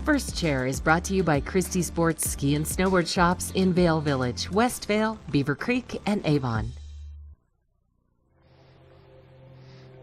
First Chair is brought to you by Christy Sports Ski and Snowboard Shops in Vail Village, West Vail, Beaver Creek, and Avon.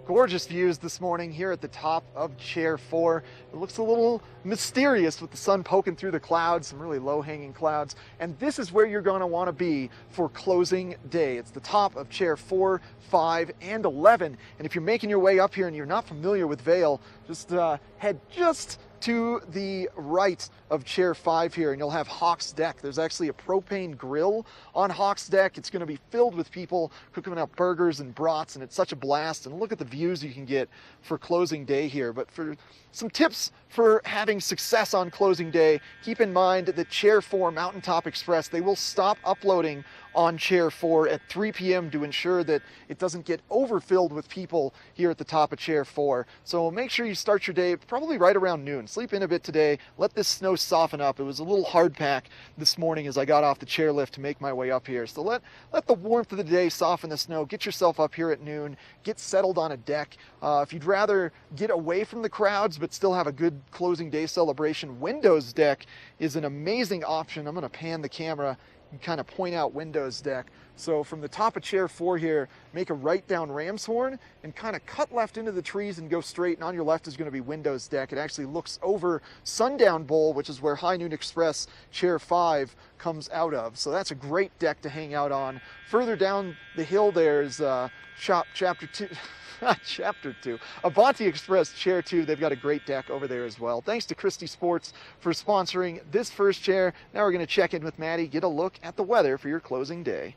Gorgeous views this morning here at the top of Chair 4. It looks a little mysterious with the sun poking through the clouds, some really low-hanging clouds. And this is where you're going to want to be for closing day. It's the top of Chair 4, 5, and 11. And if you're making your way up here and you're not familiar with Vail, just head just to the right of Chair 5 here, and you'll have Hawk's Deck. There's actually a propane grill on Hawk's Deck. It's going to be filled with people cooking up burgers and brats, and it's such a blast. And look at the views you can get for closing day here. But for some tips for having success on closing day, keep in mind that Chair 4 Mountaintop Express, they will stop uploading on Chair 4 at 3 p.m. to ensure that it doesn't get overfilled with people here at the top of Chair 4. So make sure you start your day probably right around noon. Sleep in a bit today. Let this snow soften up. It was a little hard pack this morning as I got off the chairlift to make my way up here. So let the warmth of the day soften the snow. Get yourself up here at noon. Get settled on a deck. If you'd rather get away from the crowds but still have a good closing day celebration, Windows Deck is an amazing option. I'm going to pan the camera and kind of point out Windows Deck. So from the top of Chair 4 here, make a right down Ram's Horn and kind of cut left into the trees and go straight, and on your left is going to be Windows Deck. It actually looks over Sundown Bowl, which is where High Noon Express Chair 5 comes out of. So that's a great deck to hang out on. Further down the hill there's Chapter 2. Chapter 2. Avanti Express Chair 2, they've got a great deck over there as well. Thanks to Christy Sports for sponsoring this first chair. Now we're going to check in with Maddie, get a look at the weather for your closing day.